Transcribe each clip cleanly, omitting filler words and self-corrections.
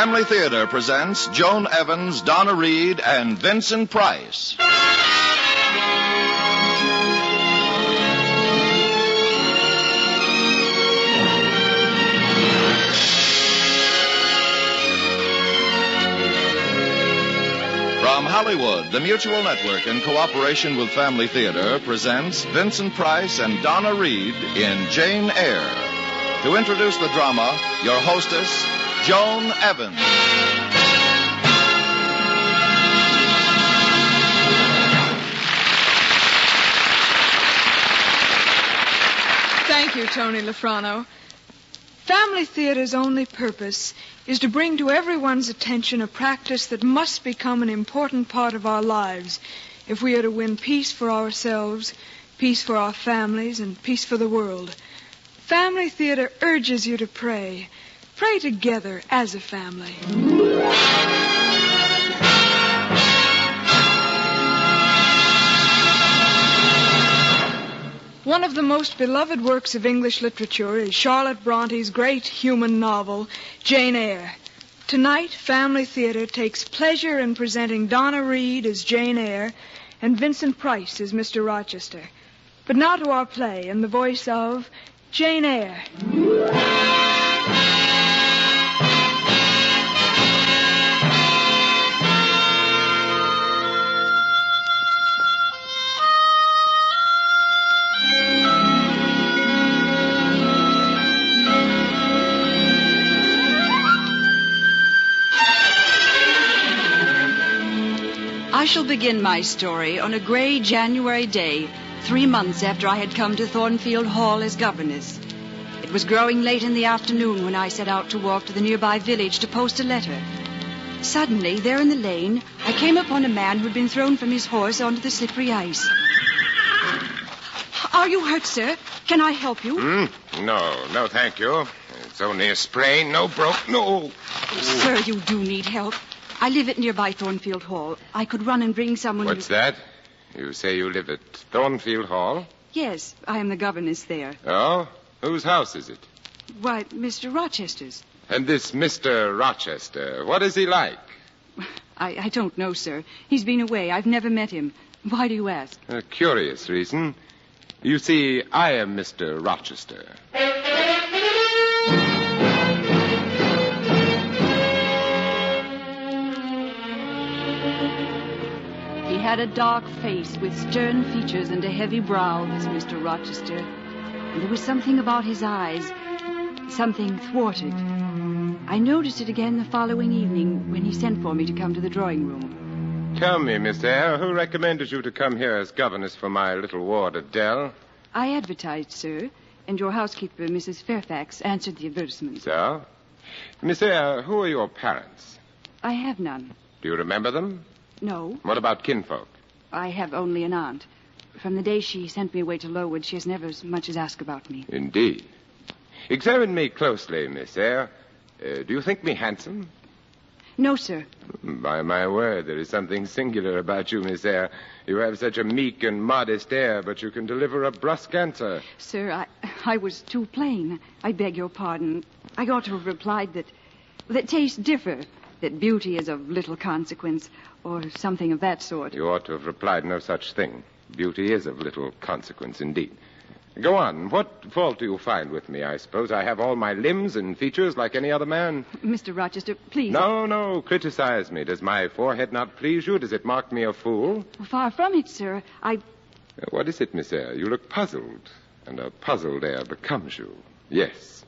Family Theater presents Joan Evans, Donna Reed, and Vincent Price. From Hollywood, the Mutual Network, in cooperation with Family Theater, presents Vincent Price and Donna Reed in Jane Eyre. To introduce the drama, your hostess, Joan Evans. Thank you, Tony Lafrano. Family Theater's only purpose is to bring to everyone's attention a practice that must become an important part of our lives if we are to win peace for ourselves, peace for our families, and peace for the world. Family Theater urges you to pray. Pray together as a family. One of the most beloved works of English literature is Charlotte Bronte's great human novel, Jane Eyre. Tonight, Family Theater takes pleasure in presenting Donna Reed as Jane Eyre and Vincent Price as Mr. Rochester. But now to our play in the voice of Jane Eyre. I shall begin my story on a gray January day, 3 months after I had come to Thornfield Hall as governess. It was growing late in the afternoon when I set out to walk to the nearby village to post a letter. Suddenly, there in the lane, I came upon a man who had been thrown from his horse onto the slippery ice. Are you hurt, sir? Can I help you? No, thank you. It's only a sprain, no broke, no. Sir, you do need help. I live at nearby Thornfield Hall. I could run and bring someone. What's that? You say you live at Thornfield Hall? Yes, I am the governess there. Oh? Whose house is it? Why, Mr. Rochester's. And this Mr. Rochester, what is he like? I don't know, sir. He's been away. I've never met him. Why do you ask? A curious reason. You see, I am Mr. Rochester. He had a dark face with stern features and a heavy brow, this Mr. Rochester. And there was something about his eyes, something thwarted. I noticed it again the following evening when he sent for me to come to the drawing room. Tell me, Miss Eyre, who recommended you to come here as governess for my little ward at Dell? I advertised, sir, and your housekeeper, Mrs. Fairfax, answered the advertisement. So? Miss Eyre, who are your parents? I have none. Do you remember them? No. What about kinfolk? I have only an aunt. From the day she sent me away to Lowood, she has never as much as asked about me. Indeed. Examine me closely, Miss Eyre. Do you think me handsome? No, sir. By my word, there is something singular about you, Miss Eyre. You have such a meek and modest air, but you can deliver a brusque answer. Sir, I was too plain. I beg your pardon. I ought to have replied that tastes differ, that beauty is of little consequence, or something of that sort. You ought to have replied no such thing. Beauty is of little consequence indeed. Go on. What fault do you find with me? I suppose I have all my limbs and features like any other man. Mr. Rochester, please. No. Criticize me. Does my forehead not please you? Does it mark me a fool? Far from it, sir. What is it, Miss Eyre? You look puzzled, and a puzzled air becomes you. Yes.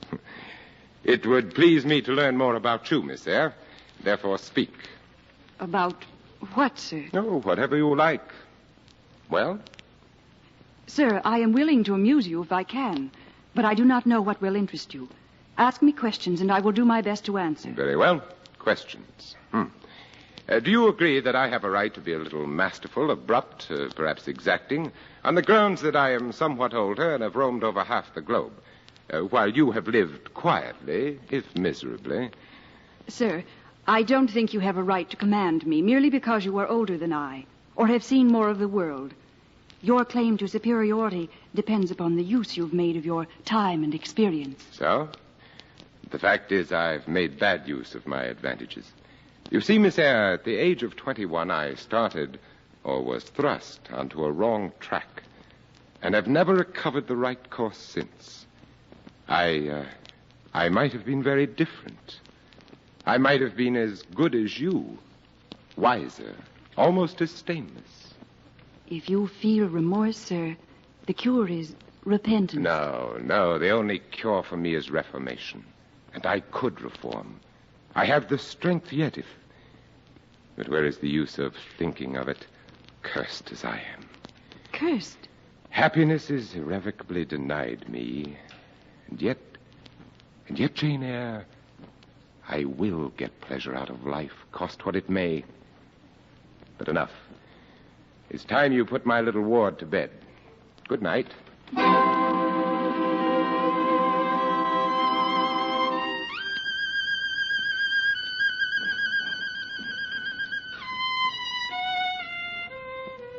It would please me to learn more about you, Miss Eyre. Therefore, speak. About what, sir? Oh, whatever you like. Well? Sir, I am willing to amuse you if I can, but I do not know what will interest you. Ask me questions, and I will do my best to answer. Very well. Questions. Do you agree that I have a right to be a little masterful, abrupt, perhaps exacting, on the grounds that I am somewhat older and have roamed over half the globe, while you have lived quietly, if miserably? Sir, I don't think you have a right to command me merely because you are older than I, or have seen more of the world. Your claim to superiority depends upon the use you've made of your time and experience. So? The fact is, I've made bad use of my advantages. You see, Miss Eyre, at the age of 21, I started, or was thrust, onto a wrong track, and have never recovered the right course since. I might have been very different. I might have been as good as you, wiser, almost as stainless. If you feel remorse, sir, the cure is repentance. No. The only cure for me is reformation. And I could reform. I have the strength yet, if... But where is the use of thinking of it, cursed as I am? Cursed? Happiness is irrevocably denied me. And yet, Jane Eyre, I will get pleasure out of life, cost what it may. But enough. It's time you put my little ward to bed. Good night.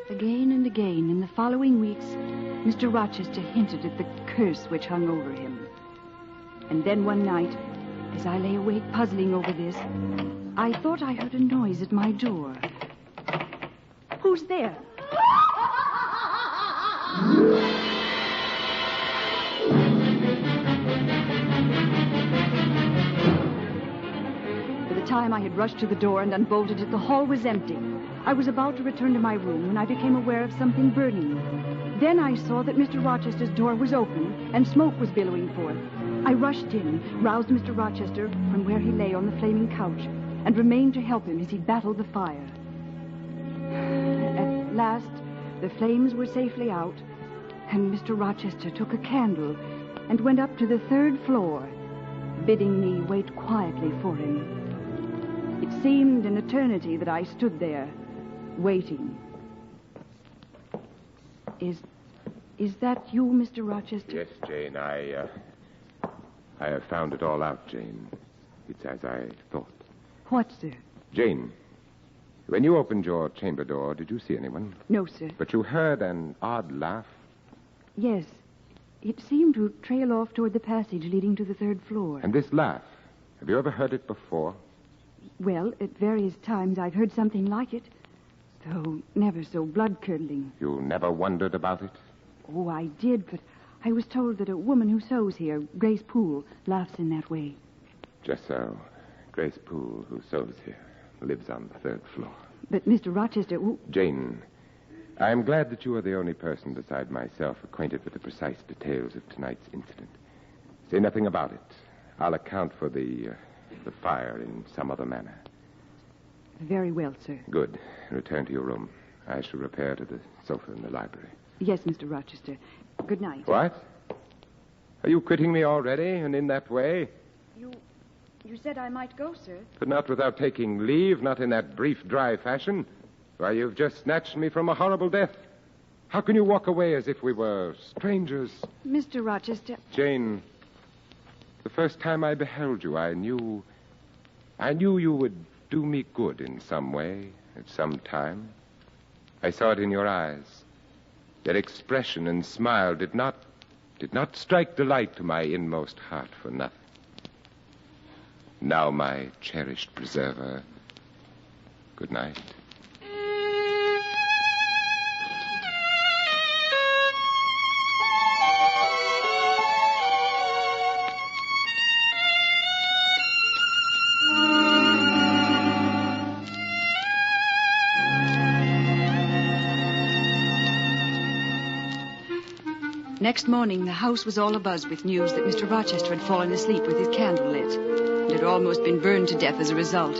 Again and again, in the following weeks, Mr. Rochester hinted at the curse which hung over him. And then one night, as I lay awake puzzling over this, I thought I heard a noise at my door. Who's there? By the time I had rushed to the door and unbolted it, the hall was empty. I was about to return to my room when I became aware of something burning. Then I saw that Mr. Rochester's door was open and smoke was billowing forth. I rushed in, roused Mr. Rochester from where he lay on the flaming couch, and remained to help him as he battled the fire. At last, the flames were safely out, and Mr. Rochester took a candle and went up to the 3rd floor, bidding me wait quietly for him. It seemed an eternity that I stood there, waiting. Is that you, Mr. Rochester? Yes, Jane, I have found it all out, Jane. It's as I thought. What, sir? Jane, when you opened your chamber door, did you see anyone? No, sir. But you heard an odd laugh? Yes. It seemed to trail off toward the passage leading to the 3rd floor. And this laugh, have you ever heard it before? Well, at various times I've heard something like it, though never so blood-curdling. You never wondered about it? Oh, I did, but I was told that a woman who sews here, Grace Poole, laughs in that way. Just so. Grace Poole, who sews here, lives on the 3rd floor. But Mr. Rochester... Jane, I am glad that you are the only person beside myself acquainted with the precise details of tonight's incident. Say nothing about it. I'll account for the fire in some other manner. Very well, sir. Good. Return to your room. I shall repair to the sofa in the library. Yes, Mr. Rochester. Good night. What? Are you quitting me already, and in that way? You said I might go, sir. But not without taking leave, not in that brief, dry fashion. Why, you've just snatched me from a horrible death. How can you walk away as if we were strangers? Mr. Rochester... Jane, the first time I beheld you, I knew you would do me good in some way, at some time. I saw it in your eyes. That expression and smile did not strike delight to my inmost heart for nothing. Now, my cherished preserver, good night. Next morning, the house was all abuzz with news that Mr. Rochester had fallen asleep with his candle lit and had almost been burned to death as a result.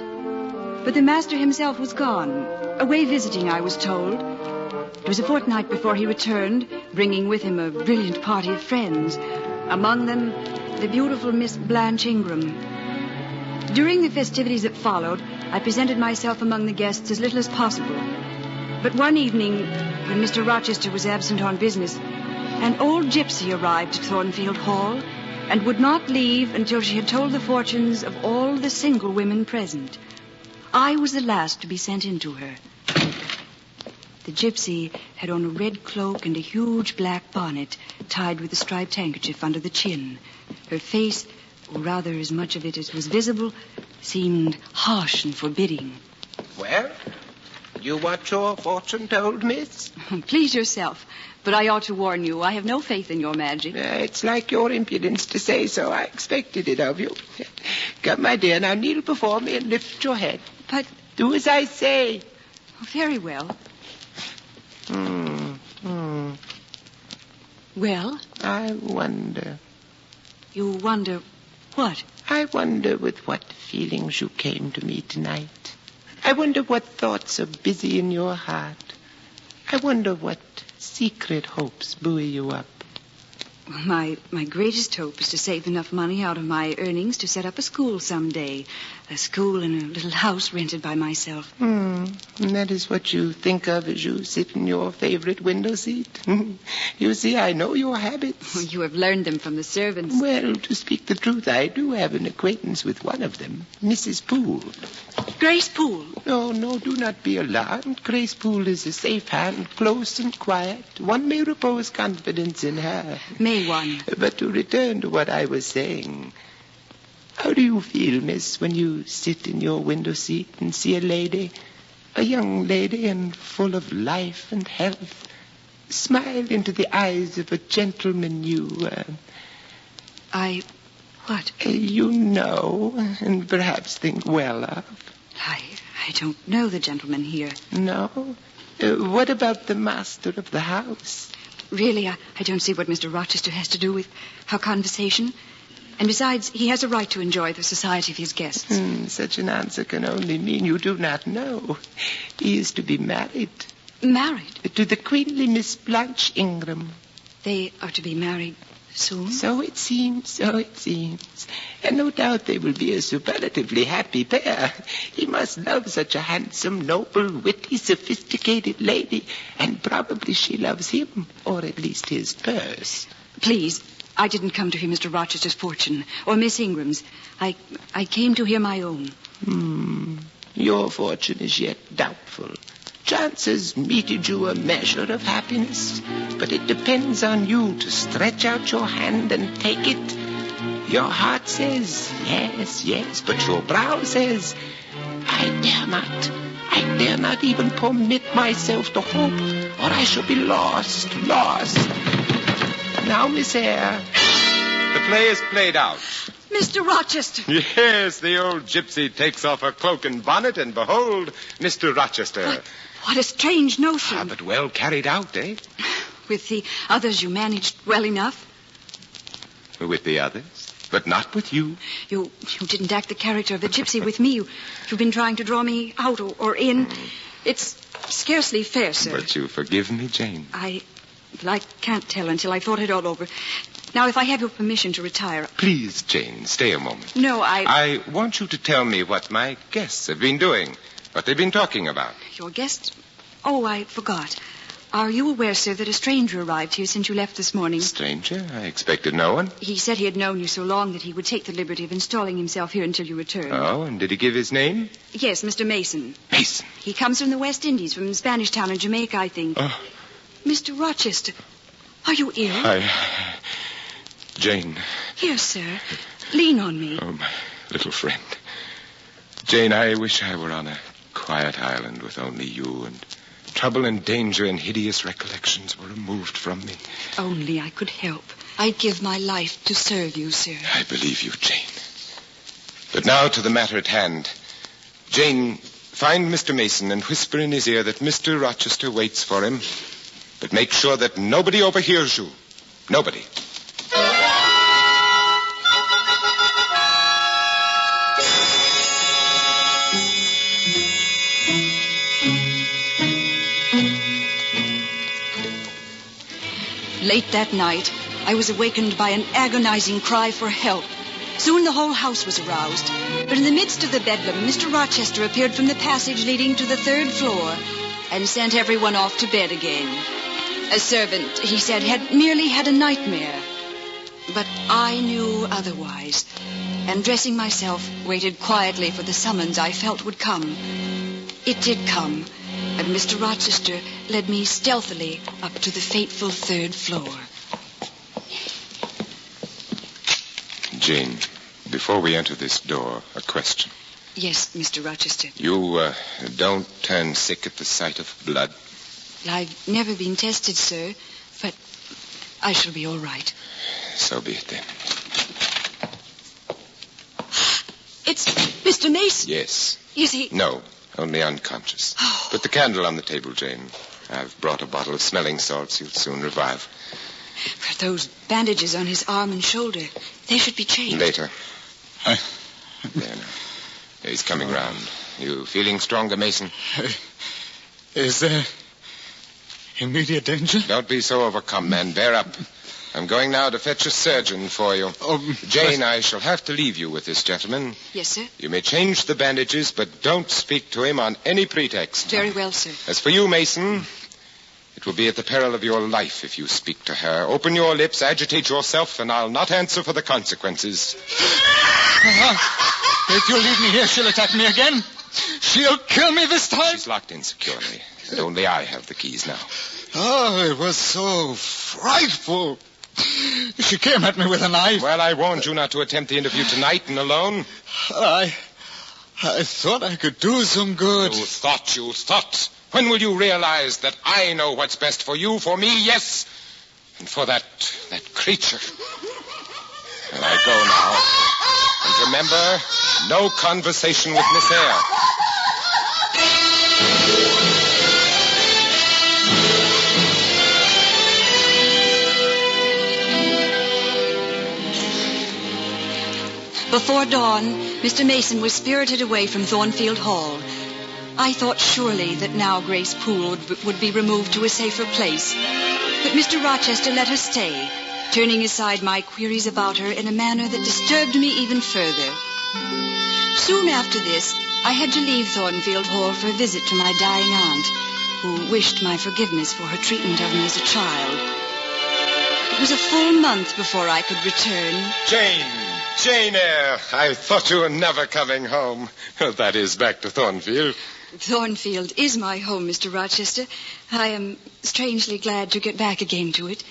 But the master himself was gone, away visiting, I was told. It was a fortnight before he returned, bringing with him a brilliant party of friends, among them the beautiful Miss Blanche Ingram. During the festivities that followed, I presented myself among the guests as little as possible. But one evening, when Mr. Rochester was absent on business, an old gypsy arrived at Thornfield Hall and would not leave until she had told the fortunes of all the single women present. I was the last to be sent in to her. The gypsy had on a red cloak and a huge black bonnet tied with a striped handkerchief under the chin. Her face or rather as much of it as was visible, seemed harsh and forbidding. Well, you want your fortune told, miss? Please yourself, but I ought to warn you, I have no faith in your magic. It's like your impudence to say so. I expected it of you. Come, my dear, now kneel before me and lift your head. But... Do as I say. Oh, very well. Well? I wonder. You wonder what? I wonder with what feelings you came to me tonight. I wonder what thoughts are busy in your heart. I wonder what secret hopes buoy you up. My greatest hope is to save enough money out of my earnings to set up a school someday. A school in a little house rented by myself. And that is what you think of as you sit in your favorite window seat? You see, I know your habits. Oh, you have learned them from the servants. Well, to speak the truth, I do have an acquaintance with one of them, Mrs. Poole. Grace Poole? No, do not be alarmed. Grace Poole is a safe hand, close and quiet. One may repose confidence in her. May one. But to return to what I was saying, how do you feel, miss, when you sit in your window seat and see a young lady and full of life and health, smile into the eyes of a gentleman What? You know, and perhaps think well of? I don't know the gentleman here. No? What about the master of the house? Really, I don't see what Mr. Rochester has to do with our conversation. And besides, he has a right to enjoy the society of his guests. Such an answer can only mean you do not know. He is to be married. Married? To the queenly Miss Blanche Ingram. They are to be married soon? So it seems. And no doubt they will be a superlatively happy pair. He must love such a handsome, noble, witty, sophisticated lady. And probably she loves him, or at least his purse. Please, I didn't come to hear Mr. Rochester's fortune, or Miss Ingram's. I came to hear my own. Your fortune is yet doubtful. Chance has meted you a measure of happiness, but it depends on you to stretch out your hand and take it. Your heart says yes, but your brow says, I dare not even permit myself to hope, or I shall be lost. Now, Miss Eyre. The play is played out. Mr. Rochester! Yes, the old gypsy takes off her cloak and bonnet, and behold, Mr. Rochester. What a strange notion. But well carried out, eh? With the others, you managed well enough. With the others, but not with you. You didn't act the character of the gypsy with me. You've been trying to draw me out or in. It's scarcely fair, sir. But you forgive me, Jane. I can't tell until I've thought it all over. Now, if I have your permission to retire... Please, Jane, stay a moment. No, I want you to tell me what my guests have been doing, what they've been talking about. Your guests? Oh, I forgot. Are you aware, sir, that a stranger arrived here since you left this morning? Stranger? I expected no one. He said he had known you so long that he would take the liberty of installing himself here until you returned. Oh, and did he give his name? Yes, Mr. Mason. Mason? He comes from the West Indies, from Spanish Town in Jamaica, I think. Oh. Mr. Rochester, are you ill? Jane. Here, sir. Lean on me. Oh, my little friend. Jane, I wish I were on a quiet island with only you, and trouble and danger and hideous recollections were removed from me. Only I could help. I'd give my life to serve you, sir. I believe you, Jane. But now to the matter at hand. Jane, find Mr. Mason and whisper in his ear that Mr. Rochester waits for him. But make sure that nobody overhears you. Nobody. Late that night, I was awakened by an agonizing cry for help. Soon the whole house was aroused. But in the midst of the bedlam, Mr. Rochester appeared from the passage leading to the 3rd floor and sent everyone off to bed again. A servant, he said, had merely had a nightmare. But I knew otherwise, and dressing myself, waited quietly for the summons I felt would come. It did come, and Mr. Rochester led me stealthily up to the fateful 3rd floor. Jane, Before we enter this door, a question. Yes, Mr. Rochester. You don't turn sick at the sight of blood? I've never been tested, sir, but I shall be all right. So be it then. It's Mr. Mason. Yes. Is he? No, only unconscious. Oh. Put the candle on the table, Jane. I've brought a bottle of smelling salts. You'll soon revive. But those bandages on his arm and shoulder, they should be changed. Later. There now. He's coming round. You feeling stronger, Mason? Is there immediate danger? Don't be so overcome, man. Bear up. I'm going now to fetch a surgeon for you. Jane, I shall have to leave you with this gentleman. Yes, sir. You may change the bandages, but don't speak to him on any pretext. Very well, sir. As for you, Mason, it will be at the peril of your life if you speak to her. Open your lips, agitate yourself, and I'll not answer for the consequences. If you leave me here, she'll attack me again. She'll kill me this time. She's locked in securely, and only I have the keys now. Oh, it was so frightful. She came at me with a knife. Well, I warned you not to attempt the interview tonight and alone. I thought I could do some good. You thought. When will you realize that I know what's best for you, for me, yes, and for that creature? And I go now. And remember, no conversation with Miss Eyre. Before dawn, Mr. Mason was spirited away from Thornfield Hall. I thought surely that now Grace Poole would be removed to a safer place. But Mr. Rochester let her stay, turning aside my queries about her in a manner that disturbed me even further. Soon after this, I had to leave Thornfield Hall for a visit to my dying aunt, who wished my forgiveness for her treatment of me as a child. It was a full month before I could return. Jane Eyre, I thought you were never coming home. That is, back to Thornfield. Thornfield is my home, Mr. Rochester. I am strangely glad to get back again to it.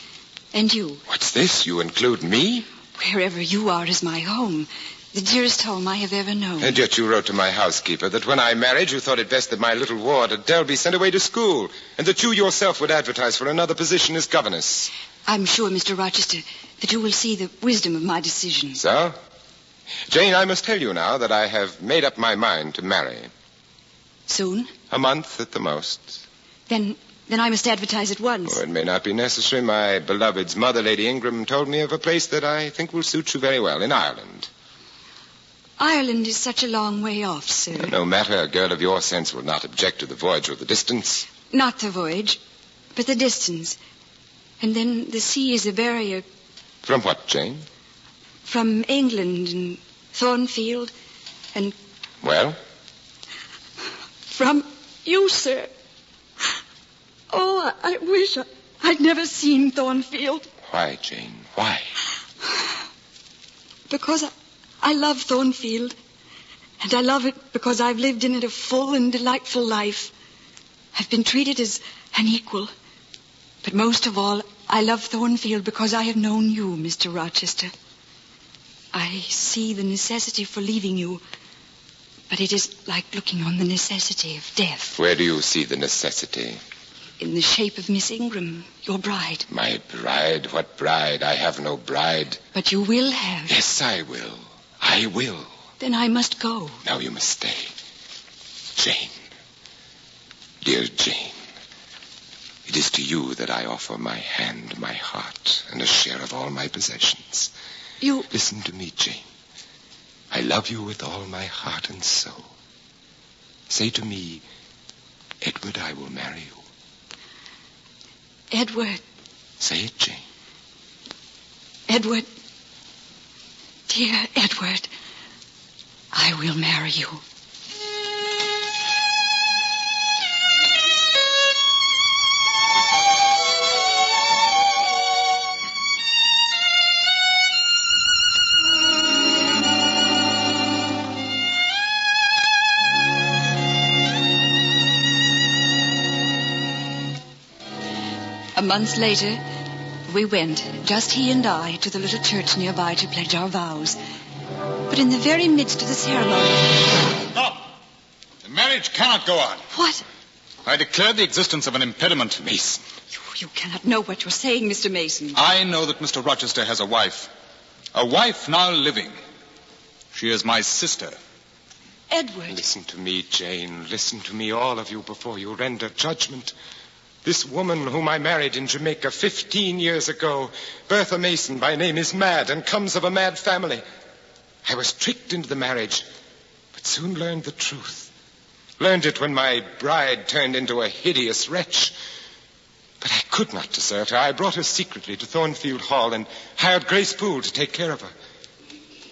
And you? What's this? You include me? Wherever you are is my home. The dearest home I have ever known. And yet you wrote to my housekeeper that when I married, you thought it best that my little ward Adele be sent away to school, and that you yourself would advertise for another position as governess. I'm sure, Mr. Rochester, that you will see the wisdom of my decision. So? Jane, I must tell you now that I have made up my mind to marry. Soon? A month at the most. Then I must advertise at once. Oh, it may not be necessary. My beloved's mother, Lady Ingram, told me of a place that I think will suit you very well in Ireland. Ireland is such a long way off, sir. No matter, a girl of your sense will not object to the voyage or the distance. Not the voyage, but the distance. And then the sea is a barrier. From what, Jane? From England and Thornfield and... Well? From you, sir. Oh, I wish I'd never seen Thornfield. Why, Jane? Why? Because I love Thornfield. And I love it because I've lived in it a full and delightful life. I've been treated as an equal. But most of all, I love Thornfield because I have known you, Mr. Rochester. I see the necessity for leaving you, but it is like looking on the necessity of death. Where do you see the necessity? In the shape of Miss Ingram, your bride. My bride? What bride? I have no bride. But you will have. Yes, I will. I will. Then I must go. Now you must stay. Jane. Dear Jane. It is to you that I offer my hand, my heart, and a share of all my possessions. You... Listen to me, Jane. I love you with all my heart and soul. Say to me, Edward, I will marry you. Edward. Say it, Jane. Edward. Dear Edward, I will marry you. A month later, we went, just he and I, to the little church nearby to pledge our vows. But But in the very midst of the ceremony... Stop! The marriage cannot go on. What? I declare the existence of an impediment. Mason. You cannot know what you're saying, Mr. Mason. I know that Mr. Rochester has a wife. A wife now living. She is my sister. Edward. Listen to me, Jane. Listen to me, all of you, before you render judgment. This woman whom I married in Jamaica 15 years ago, Bertha Mason by name, is mad and comes of a mad family. I was tricked into the marriage, but soon learned the truth. Learned it when my bride turned into a hideous wretch. But I could not desert her. I brought her secretly to Thornfield Hall and hired Grace Poole to take care of her.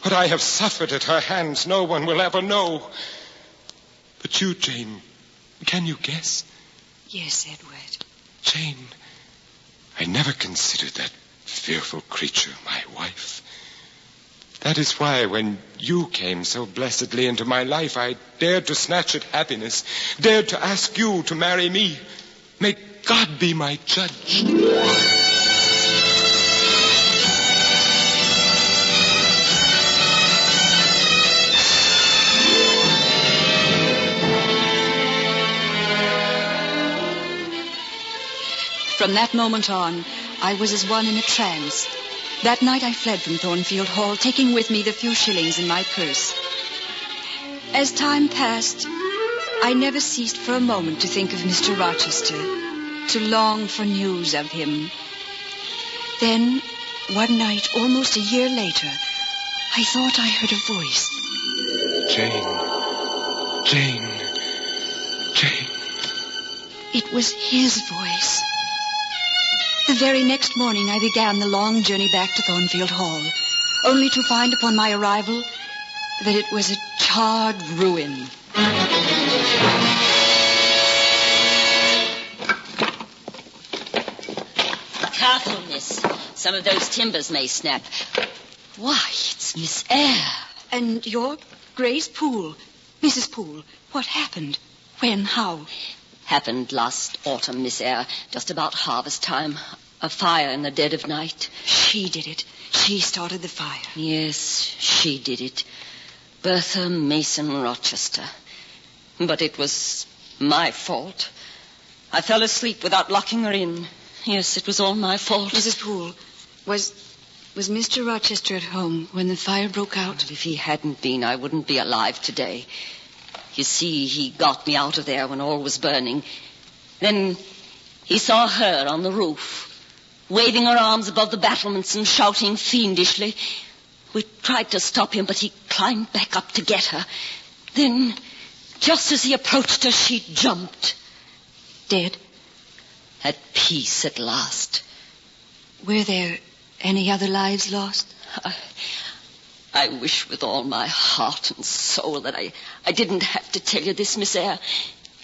What I have suffered at her hands, no one will ever know. But you, Jane, can you guess? Yes, Edward. Jane, I never considered that fearful creature my wife. That is why when you came so blessedly into my life, I dared to snatch at happiness, dared to ask you to marry me. May God be my judge. From that moment on, I was as one in a trance. That night I fled from Thornfield Hall, taking with me the few shillings in my purse. As time passed, I never ceased for a moment to think of Mr. Rochester, to long for news of him. Then, one night, almost a year later, I thought I heard a voice. Jane. It was his voice. The very next morning, I began the long journey back to Thornfield Hall, only to find upon my arrival that it was a charred ruin. Careful, miss. Some of those timbers may snap. Why, it's Miss Eyre. And you're Grace Poole. Mrs. Poole, what happened? When? How? Happened last autumn, Miss Eyre, just about harvest time. A fire in the dead of night. She did it. She started the fire. Yes, she did it. Bertha Mason Rochester. But it was my fault. I fell asleep without locking her in. Yes, it was all my fault. Mrs. Poole, was Mr. Rochester at home when the fire broke out? If he hadn't been, I wouldn't be alive today. You see, he got me out of there when all was burning. Then he saw her on the roof, waving her arms above the battlements and shouting fiendishly. We tried to stop him, but he climbed back up to get her. Then, just as he approached her, she jumped. Dead? At peace at last. Were there any other lives lost? I wish with all my heart and soul that I didn't have to tell you this, Miss Eyre.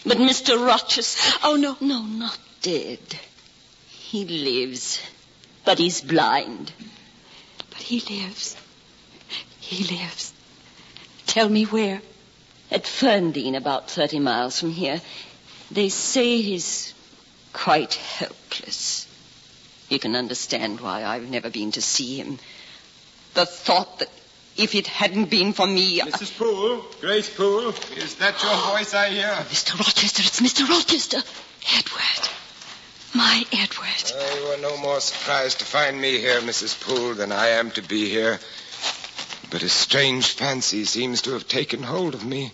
But Mr. Rochester... Oh, no. No, not dead. He lives, but he's blind. But he lives. He lives. Tell me where. At Ferndean, about 30 miles from here. They say he's quite helpless. You can understand why I've never been to see him. The thought that if it hadn't been for me... Mrs. Poole, Grace Poole, is that your voice I hear? Mr. Rochester, it's Mr. Rochester. Edward. My Edward. You are no more surprised to find me here, Mrs. Poole, than I am to be here. But a strange fancy seems to have taken hold of me.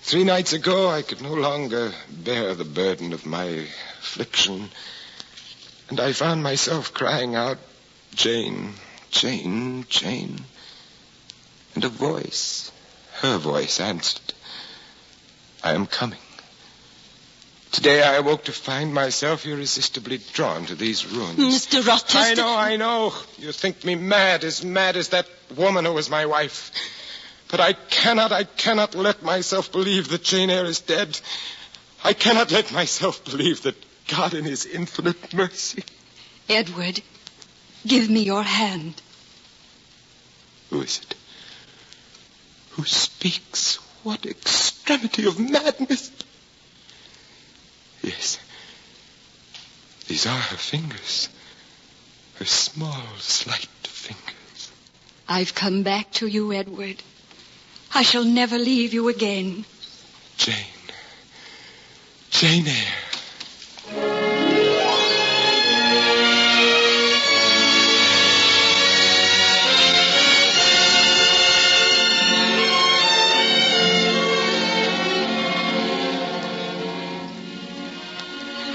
3 nights ago, I could no longer bear the burden of my affliction. And I found myself crying out, Jane, Jane, Jane. And a voice, her voice, answered, I am coming. Today I awoke to find myself irresistibly drawn to these ruins. Mr. Rochester... I know. You think me mad as that woman who was my wife. But I cannot let myself believe that Jane Eyre is dead. I cannot let myself believe that God in his infinite mercy... Edward, give me your hand. Who is it? Who speaks? What extremity of madness! Yes. These are her fingers. Her small, slight fingers. I've come back to you, Edward. I shall never leave you again. Jane Eyre.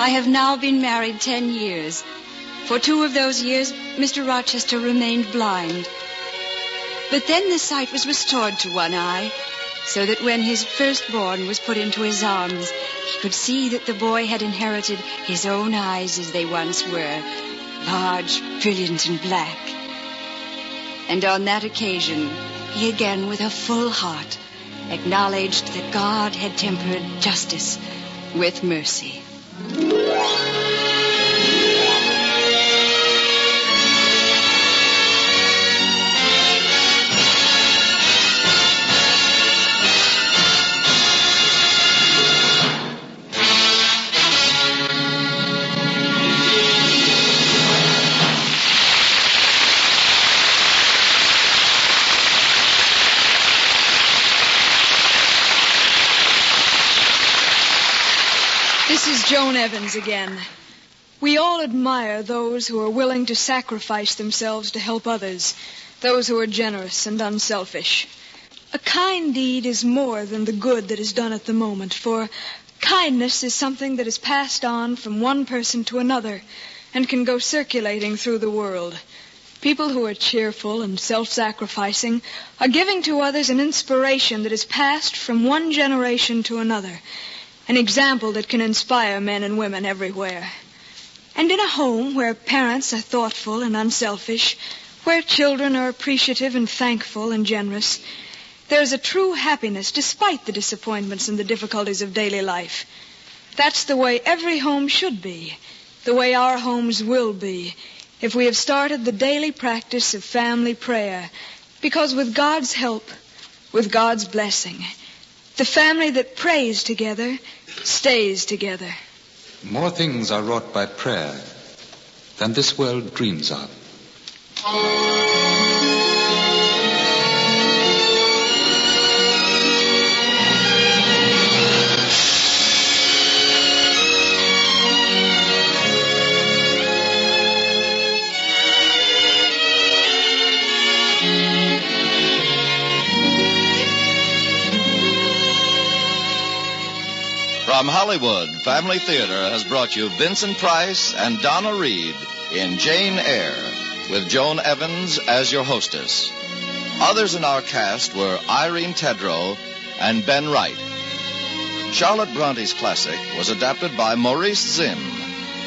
I have now been married 10 years. For 2 of those years, Mr. Rochester remained blind. But then the sight was restored to one eye, so that when his firstborn was put into his arms, he could see that the boy had inherited his own eyes as they once were, large, brilliant, and black. And on that occasion, he again, with a full heart, acknowledged that God had tempered justice with mercy. This is Joan Evans again. We all admire those who are willing to sacrifice themselves to help others, those who are generous and unselfish. A kind deed is more than the good that is done at the moment, for kindness is something that is passed on from one person to another and can go circulating through the world. People who are cheerful and self-sacrificing are giving to others an inspiration that is passed from one generation to another, an example that can inspire men and women everywhere. And in a home where parents are thoughtful and unselfish, where children are appreciative and thankful and generous, there is a true happiness despite the disappointments and the difficulties of daily life. That's the way every home should be, the way our homes will be, if we have started the daily practice of family prayer, because with God's help, with God's blessing, the family that prays together stays together. More things are wrought by prayer than this world dreams of. From Hollywood, Family Theater has brought you Vincent Price and Donna Reed in Jane Eyre, with Joan Evans as your hostess. Others in our cast were Irene Tedrow and Ben Wright. Charlotte Bronte's classic was adapted by Maurice Zimm,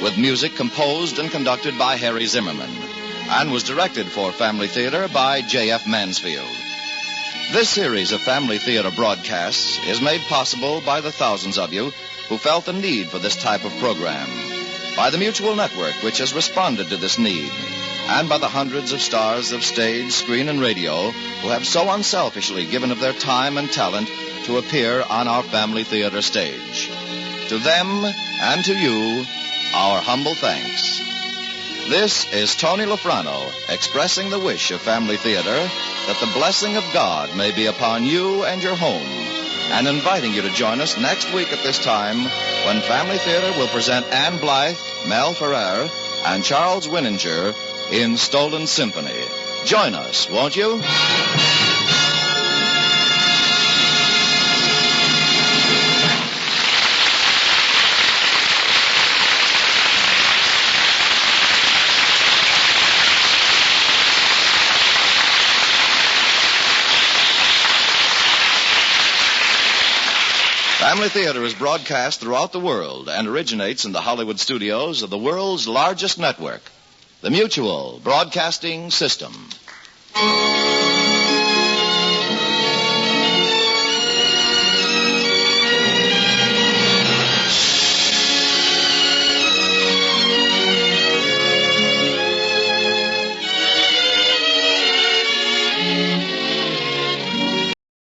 with music composed and conducted by Harry Zimmerman, and was directed for Family Theater by J.F. Mansfield. This series of Family Theater broadcasts is made possible by the thousands of you who felt the need for this type of program, by the Mutual Network, which has responded to this need, and by the hundreds of stars of stage, screen, and radio who have so unselfishly given of their time and talent to appear on our Family Theater stage. To them and to you, our humble thanks. This is Tony Lafrano expressing the wish of Family Theater that the blessing of God may be upon you and your home, and inviting you to join us next week at this time when Family Theater will present Anne Blythe, Mel Ferrer, and Charles Winninger in Stolen Symphony. Join us, won't you? Family Theater is broadcast throughout the world and originates in the Hollywood studios of the world's largest network, the Mutual Broadcasting System.